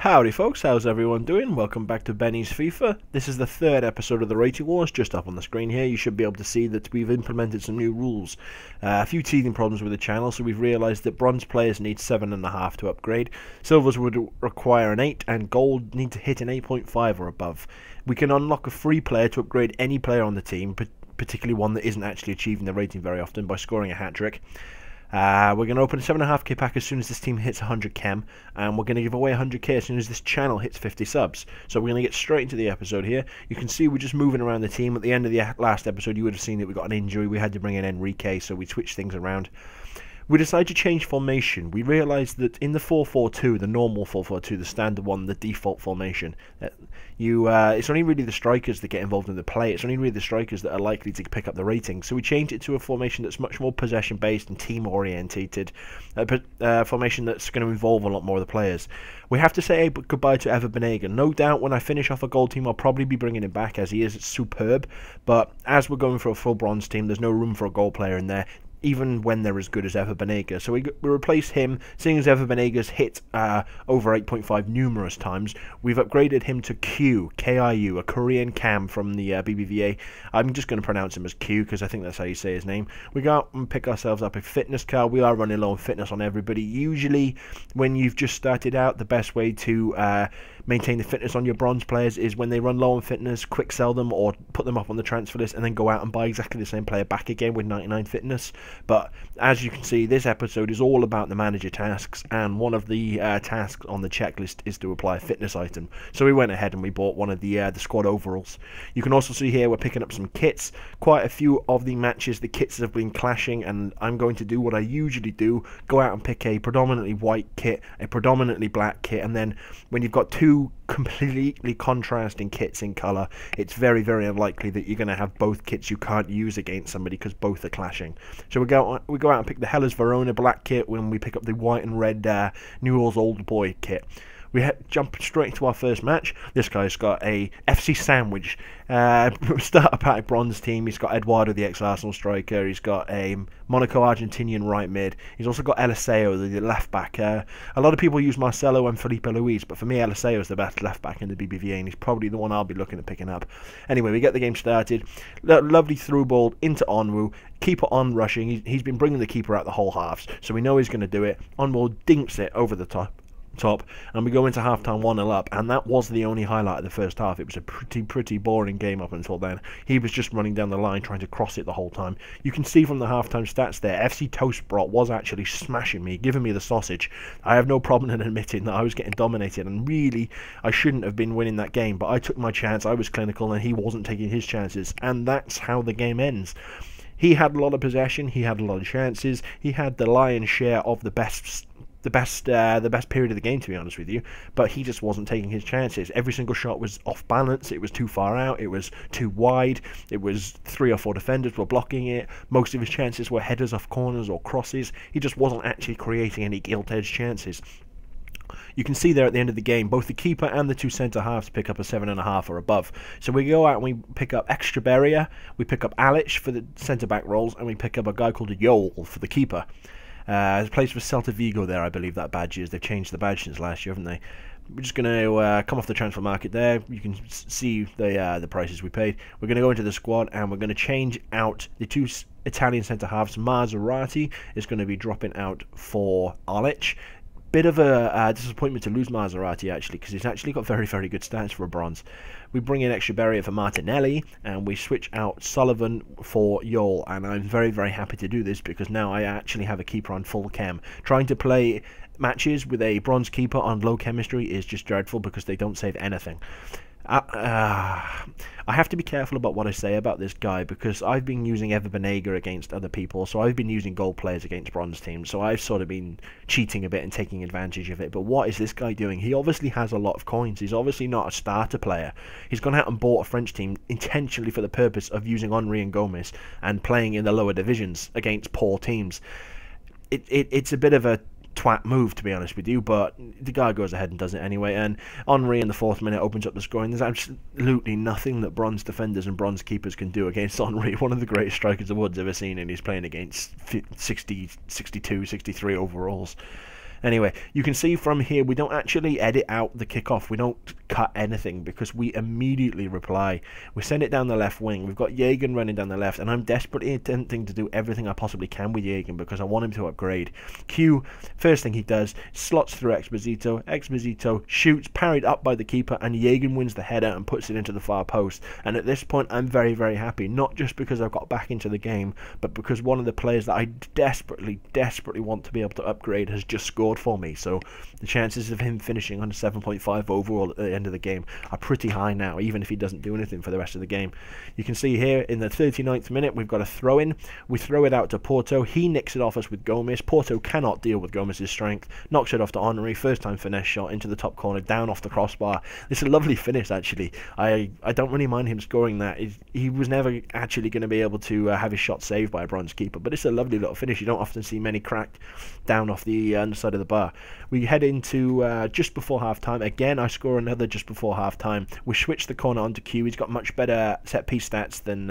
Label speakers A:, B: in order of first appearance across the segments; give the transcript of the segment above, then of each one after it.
A: Howdy folks, how's everyone doing? Welcome back to Benny's FIFA. This is the third episode of the Rating Wars, just up on the screen here. You should be able to see that we've implemented some new rules. A few teething problems with the channel, so we've realised that bronze players need 7.5 to upgrade, silvers would require an 8, and gold need to hit an 8.5 or above. We can unlock a free player to upgrade any player on the team, particularly one that isn't actually achieving the rating very often, by scoring a hat-trick. We're going to open a 7.5k pack as soon as this team hits 100 chem, and we're going to give away 100k as soon as this channel hits 50 subs. So we're going to get straight into the episode here. You can see we're just moving around the team. At the end of the last episode, you would have seen that we got an injury. We had to bring in Enrique, so we switched things around. We decided to change formation. We realised that in the 4-4-2, the normal 4-4-2, the standard one, the default formation, it's only really the strikers that get involved in the play. It's only really the strikers that are likely to pick up the rating. So we changed it to a formation that's much more possession-based and team-orientated, a formation that's going to involve a lot more of the players. We have to say goodbye to Ever Banega. No doubt when I finish off a gold team, I'll probably be bringing him back, as he is superb. But as we're going for a full bronze team, there's no room for a gold player in there, even when they're as good as Ever Banega. So we replaced him. Seeing as Ever Banega's hit over 8.5 numerous times, we've upgraded him to Q, K-I-U, a Korean cam from the BBVA. I'm just going to pronounce him as Q because I think that's how you say his name. We go out and pick ourselves up a fitness card. We are running low on fitness on everybody. Usually when you've just started out, the best way to maintain the fitness on your bronze players is when they run low on fitness, quick sell them or put them up on the transfer list and then go out and buy exactly the same player back again with 99 fitness. But as you can see, this episode is all about the manager tasks, and one of the tasks on the checklist is to apply a fitness item. So we went ahead and we bought one of the squad overalls. You can also see here we're picking up some kits. Quite a few of the matches, the kits have been clashing, and I'm going to do what I usually do, go out and pick a predominantly white kit, a predominantly black kit, and then when you've got two completely contrasting kits in colour, it's very, very unlikely that you're going to have both kits you can't use against somebody because both are clashing. So we go out and pick the Hellas Verona black kit when we pick up the white and red Newell's Old Boy kit. We jump straight into our first match. This guy's got a FC Sandwich starter pack bronze team. He's got Eduardo, the ex-Arsenal striker. He's got a Monaco Argentinian right mid. He's also got Eliseo, the left back. A lot of people use Marcelo and Felipe Luis, but for me, Eliseo is the best left back in the BBVA, and he's probably the one I'll be looking at picking up. Anyway, we get the game started. Lovely through ball into Onwu. Keeper on rushing. He's been bringing the keeper out the whole halves, so we know he's going to do it. Onwu dinks it over the top, and we go into half-time 1-0 up, and that was the only highlight of the first half. It was a pretty boring game up until then. He was just running down the line trying to cross it the whole time. You can see from the half-time stats there, FC Toastbrot was actually smashing me, giving me the sausage. I have no problem in admitting that I was getting dominated, and really I shouldn't have been winning that game, but I took my chance. I was clinical and he wasn't taking his chances, and that's how the game ends. He had a lot of possession, he had a lot of chances, he had the lion's share of the best period of the game, to be honest with you, but he just wasn't taking his chances. Every single shot was off balance, it was too far out, it was too wide, it was 3 or 4 defenders were blocking it, most of his chances were headers off corners or crosses. He just wasn't actually creating any gilt-edged chances. You can see there at the end of the game, both the keeper and the 2 centre-halves pick up a 7.5 or above. So we go out and we pick up Extraberria, we pick up Alic for the centre-back roles, and we pick up a guy called Yol for the keeper. It plays for Celta Vigo there, I believe that badge is. They've changed the badge since last year, haven't they? We're just going to come off the transfer market there. You can see the prices we paid. We're going to go into the squad and we're going to change out the 2 Italian centre-halves. Maserati is going to be dropping out for Alic. Bit of a disappointment to lose Maserati, actually, because he's actually got very, very good stats for a bronze. We bring in Extraberria for Martinelli, and we switch out Sullivan for Yol, and I'm very, very happy to do this because now I actually have a keeper on full chem. Trying to play matches with a bronze keeper on low chemistry is just dreadful because they don't save anything. I have to be careful about what I say about this guy because I've been using Ever Banega against other people, so I've been using gold players against bronze teams, so I've sort of been cheating a bit and taking advantage of it. But what is this guy doing? He obviously has a lot of coins. He's obviously not a starter player. He's gone out and bought a French team intentionally for the purpose of using Henry and Gomez and playing in the lower divisions against poor teams. It's a bit of a twat move, to be honest with you, but the guy goes ahead and does it anyway. And Henry in the 4th minute opens up the scoring. There's absolutely nothing that bronze defenders and bronze keepers can do against Henry, one of the greatest strikers the world's ever seen, and he's playing against 60, 62, 63 overalls. Anyway, you can see from here we don't actually edit out the kickoff. We don't cut anything because we immediately reply. We send it down the left wing. We've got Jürgen running down the left, and I'm desperately attempting to do everything I possibly can with Jürgen because I want him to upgrade. Q, first thing he does, slots through Exposito. Exposito shoots, parried up by the keeper, and Jürgen wins the header and puts it into the far post. And at this point, I'm very, very happy, not just because I've got back into the game, but because one of the players that I desperately, desperately want to be able to upgrade has just scored for me. So the chances of him finishing on a 7.5 overall at the end of the game are pretty high now, even if he doesn't do anything for the rest of the game. You can see here in the 39th minute we've got a throw in. We throw it out to Porto. He nicks it off us with Gomez. Porto cannot deal with Gomez's strength, knocks it off to Henry. First time finesse shot into the top corner, down off the crossbar. It's a lovely finish, actually. I don't really mind him scoring that. He was never actually going to be able to have his shot saved by a bronze keeper, but it's a lovely little finish. You don't often see many cracked down off the underside of the bar. We head into just before half time. Again, I score another just before half time. We switch the corner onto Q. He's got much better set piece stats than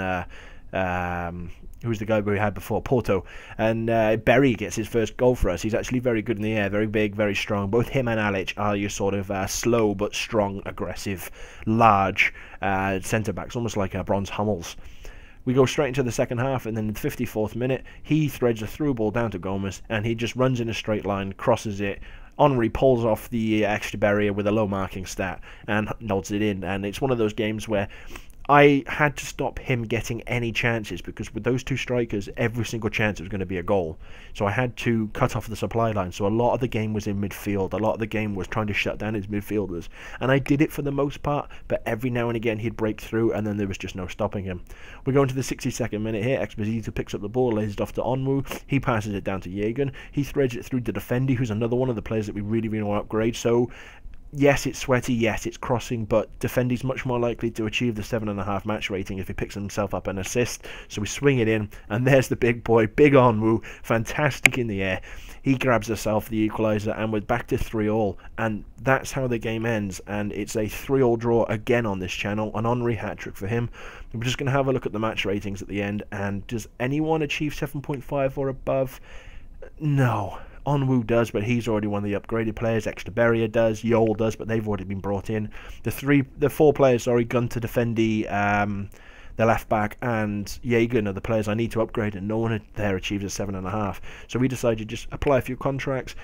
A: who's the guy we had before, Porto. And Berry gets his first goal for us. He's actually very good in the air, very big, very strong. Both him and Alic are your sort of slow but strong, aggressive, large centre backs, almost like bronze Hummels. We go straight into the second half, and then in the 54th minute, he threads a through ball down to Gomez, and he just runs in a straight line, crosses it. Henry pulls off the extra barrier with a low marking stat and nods it in. And it's one of those games where I had to stop him getting any chances, because with those two strikers, every single chance was going to be a goal. So I had to cut off the supply line. So a lot of the game was in midfield. A lot of the game was trying to shut down his midfielders. And I did it for the most part, but every now and again he'd break through, and then there was just no stopping him. We go into the 62nd minute here. Exposito picks up the ball, lays it off to Onwu. He passes it down to Jürgen. He threads it through to Defendi, who's another one of the players that we really, really want to upgrade. So yes, it's sweaty, yes, it's crossing, but Defendi's much more likely to achieve the 7.5 match rating if he picks himself up an assist. So we swing it in, and there's the big boy, big Onwu, fantastic in the air. He grabs himself the equaliser, and we're back to 3-3, and that's how the game ends. And it's a 3-3 draw again on this channel, an Henry hat-trick for him. We're just going to have a look at the match ratings at the end, and does anyone achieve 7.5 or above? No. Onwu does, but he's already one of the upgraded players. Extraberia does, Yol does, but they've already been brought in. The four players, Gunter, Defendi, the left back, and Jürgen are the players I need to upgrade, and no one there achieves a 7.5. So we decided to just apply a few contracts.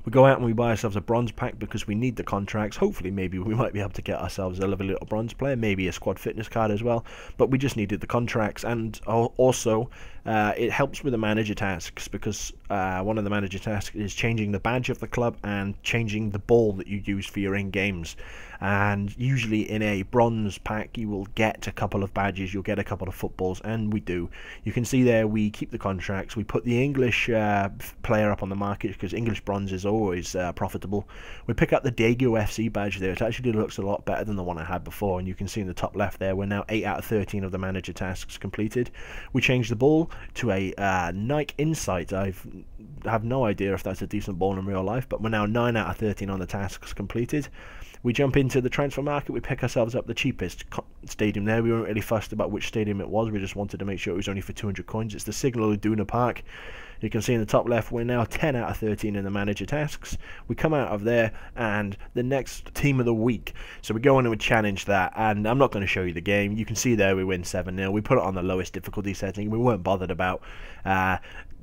A: We go out and we buy ourselves a bronze pack because we need the contracts. Hopefully, maybe we might be able to get ourselves a lovely little bronze player, maybe a squad fitness card as well. But we just needed the contracts, and also it helps with the manager tasks, because one of the manager tasks is changing the badge of the club and changing the ball that you use for your in-games. And usually in a bronze pack you will get a couple of badges, you'll get a couple of footballs, and we do. You can see there we keep the contracts, we put the English player up on the market because English bronze is always profitable. We pick up the Daegu FC badge there. It actually looks a lot better than the one I had before, and you can see in the top left there we're now 8 out of 13 of the manager tasks completed. We change the ball to a Nike Insight. I have no idea if that's a decent ball in real life, but we're now 9 out of 13 on the tasks completed. We jump into the transfer market, we pick ourselves up the cheapest stadium there. We weren't really fussed about which stadium it was, we just wanted to make sure it was only for 200 coins. It's the Signal Iduna Park. You can see in the top left we're now 10 out of 13 in the manager tasks. We come out of there, and the next team of the week. So we go on and we challenge that, and I'm not going to show you the game. You can see there we win 7-0. We put it on the lowest difficulty setting. We weren't bothered about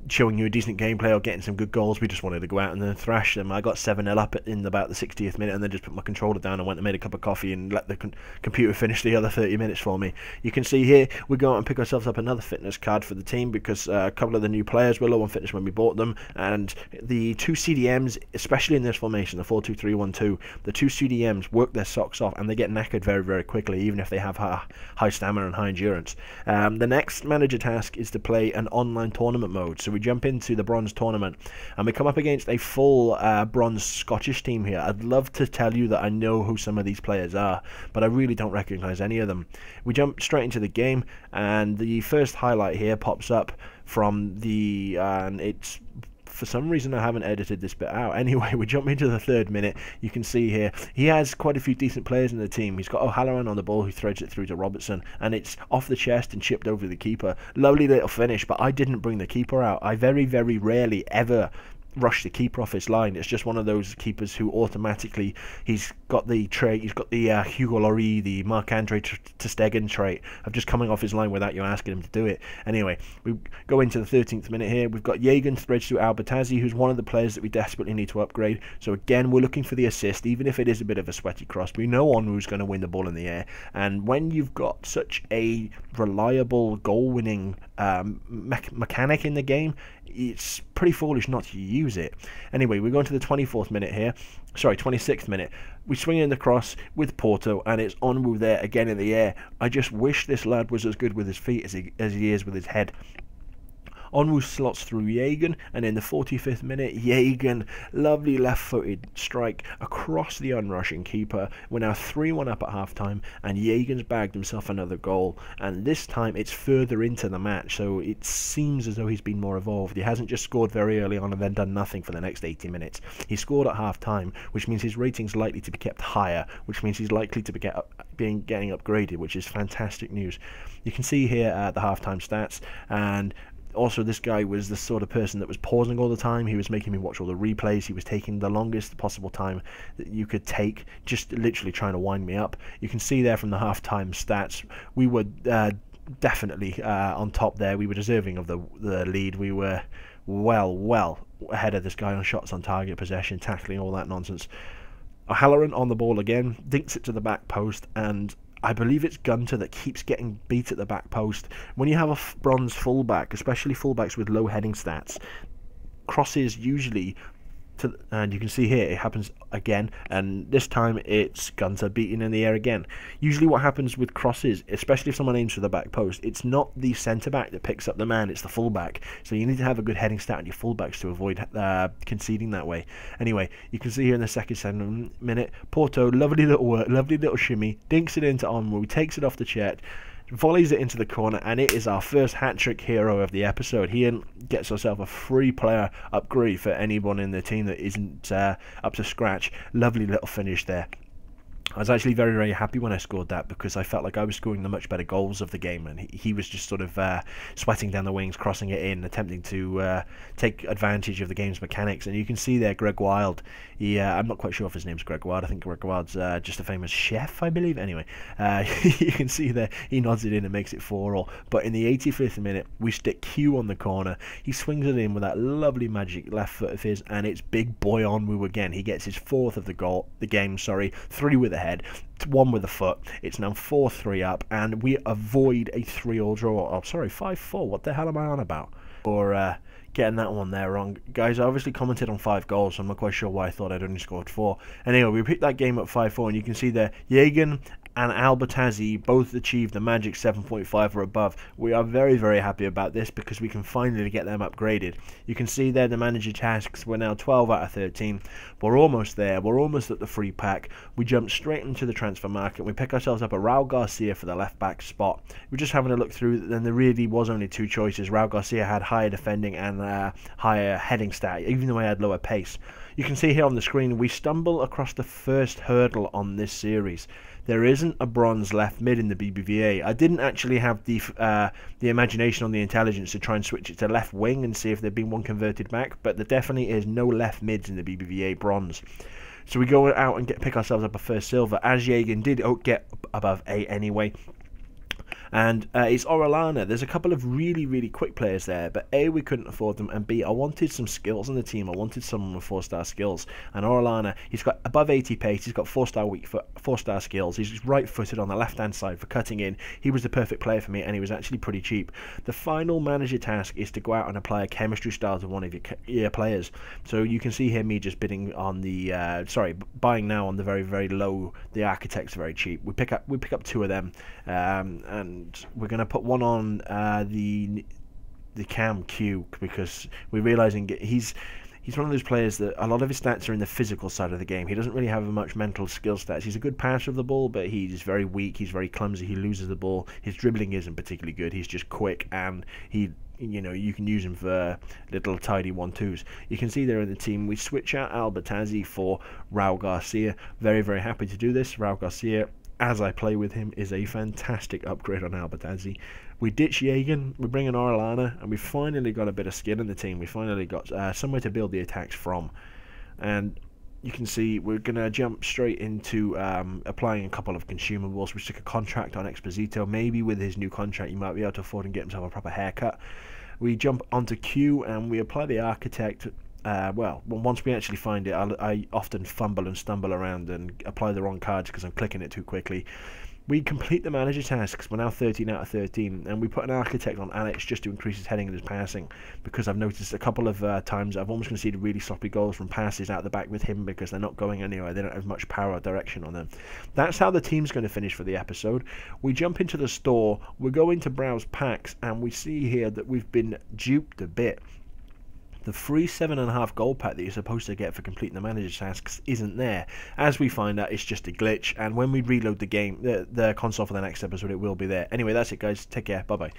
A: showing you a decent gameplay or getting some good goals. We just wanted to go out and then thrash them. I got 7-0 up in about the 60th minute, and then just put my controller down and went and made a cup of coffee and let the computer finish the other 30 minutes for me. You can see here we go out and pick ourselves up another fitness card for the team, because a couple of the new players were low on fitness when we bought them, and the two CDMs, especially in this formation, the 4-2-3-1-2, the two CDMs work their socks off, and they get knackered very, very quickly, even if they have high stamina and high endurance. The next manager task is to play an online tournament mode. So we jump into the bronze tournament, and we come up against a full bronze Scottish team here. I'd love to tell you that I know who some of these players are, but I really don't recognise any of them. We jump straight into the game, and the first highlight here pops up from the it's for some reason I haven't edited this bit out. Anyway, we jump into the 3rd minute. You can see here he has quite a few decent players in the team. He's got O'Halloran on the ball, who threads it through to Robertson, and it's off the chest and chipped over the keeper. Lovely little finish, but I didn't bring the keeper out. I very, very rarely ever rush the keeper off his line. It's just one of those keepers who automatically, he's got the trait, he's got the Hugo Lloris, the Marc-Andre ter Stegen trait of just coming off his line without you asking him to do it. Anyway, we go into the 13th minute here. We've got Jagan threads to Albertazzi, who's one of the players that we desperately need to upgrade. So again, we're looking for the assist, even if it is a bit of a sweaty cross. We know Onwu's going to win the ball in the air, and when you've got such a reliable goal-winning mechanic in the game, it's pretty foolish not to use it. Anyway, we go into the 24th minute here. Sorry, 26th minute. We swing in the cross with Porto, and it's Onwu there again in the air. I just wish this lad was as good with his feet as he is with his head. Onwu slots through Jagan, and in the 45th minute, Jagan, lovely left-footed strike across the unrushing keeper. We're now 3-1 up at half-time, and Jagan's bagged himself another goal, and this time it's further into the match, so it seems as though he's been more evolved. He hasn't just scored very early on and then done nothing for the next 80 minutes. He scored at half-time, which means his rating's likely to be kept higher, which means he's likely to be getting upgraded, which is fantastic news. You can see here the half-time stats, and also, this guy was the sort of person that was pausing all the time. He was making me watch all the replays. He was taking the longest possible time that you could take, just literally trying to wind me up. You can see there from the half-time stats, we were definitely on top there. We were deserving of the lead. We were well ahead of this guy on shots on target, possession, tackling, all that nonsense. O'Halloran on the ball again, dinks it to the back post, and I believe it's Gunter that keeps getting beat at the back post. When you have a bronze fullback, especially fullbacks with low heading stats, crosses usually, and you can see here it happens again, and this time it's Gunter beaten in the air again. Usually what happens with crosses, especially if someone aims for the back post, it's not the centre back that picks up the man, it's the fullback. So you need to have a good heading stat on your fullbacks to avoid conceding that way. Anyway, you can see here in the second minute, Porto, lovely little work, lovely little shimmy, dinks it into Onwu, takes it off the chest, volleys it into the corner, and it is our first hat-trick hero of the episode. He gets himself a free player upgrade for anyone in the team that isn't up to scratch. Lovely little finish there. I was actually very, very happy when I scored that, because I felt like I was scoring the much better goals of the game, and he was just sort of sweating down the wings, crossing it in, attempting to take advantage of the game's mechanics. And you can see there Greg Wild, I'm not quite sure if his name's Greg Wild, I think Greg Wild's just a famous chef, I believe. Anyway, you can see there he nods it in and makes it 4-4. But in the 85th minute, we stick Q on the corner. He swings it in with that lovely magic left foot of his, and it's big boy Onwu again. He gets his 4th of the game, 3 with the head, 1 with the foot. It's now 4-3 up, and we avoid a 3-3 draw. Oh, sorry, 5-4. What the hell am I on about? Or getting that one there wrong. Guys, I obviously commented on 5 goals, so I'm not quite sure why I thought I'd only scored 4. Anyway, we picked that game up 5-4, and you can see there, Jagan and Albertazzi both achieved the magic 7.5 or above. We are very, very happy about this, because we can finally get them upgraded. You can see there the manager tasks, we're now 12 out of 13. We're almost there. We're almost at the free pack. We jump straight into the transfer market. We pick ourselves up a Raul Garcia for the left back spot. We're just having a look through, and there really was only 2 choices. Raul Garcia had higher defending and higher heading stat, even though he had lower pace. You can see here on the screen, we stumble across the first hurdle on this series. There isn't a bronze left mid in the BBVA. I didn't actually have the imagination or the intelligence to try and switch it to left wing and see if there'd been one converted back, but there definitely is no left mids in the BBVA bronze. So we go out and pick ourselves up a first silver, as Jagan did get above 8 anyway. And it's Orellana. There's a couple of really, really quick players there, but A, we couldn't afford them, and B, I wanted some skills on the team. I wanted someone with 4-star skills. And Orellana, he's got above 80 pace, he's got 4-star weak foot, 4-star skills. He's right-footed on the left-hand side for cutting in. He was the perfect player for me, and he was actually pretty cheap. The final manager task is to go out and apply a chemistry style to one of your players. So you can see here me just bidding on the, buying now on the very, very low. The architects are very cheap. We pick up 2 of them, and we're going to put one on the Cam Q, because we're realizing he's one of those players that a lot of his stats are in the physical side of the game. He doesn't really have much mental skill stats. He's a good passer of the ball, but he's very weak. He's very clumsy. He loses the ball. His dribbling isn't particularly good. He's just quick, and you can use him for little tidy 1-2s. You can see there in the team we switch out Albertazzi for Raul Garcia. Very, very happy to do this. Raul Garcia, as I play with him, is a fantastic upgrade on Albertazzi. We ditch Jagan, we bring in Orellana, and we finally got a bit of skin in the team. We finally got somewhere to build the attacks from. And you can see we're going to jump straight into applying a couple of consumables. We stick a contract on Exposito. Maybe with his new contract you might be able to afford and get himself a proper haircut. We jump onto Q and we apply the Architect. Well, once we actually find it, I often fumble and stumble around and apply the wrong cards because I'm clicking it too quickly. We complete the manager tasks. We're now 13 out of 13, and we put an Architect on Alex just to increase his heading and his passing, because I've noticed a couple of times I've almost conceded really sloppy goals from passes out the back with him because they're not going anywhere. They don't have much power or direction on them. That's how the team's going to finish for the episode. We jump into the store, we're going to browse packs, and we see here that we've been duped a bit. The free 7.5 gold pack that you're supposed to get for completing the manager tasks isn't there. As we find out, it's just a glitch, and when we reload the game, the console for the next episode, it will be there. Anyway, that's it, guys. Take care. Bye-bye.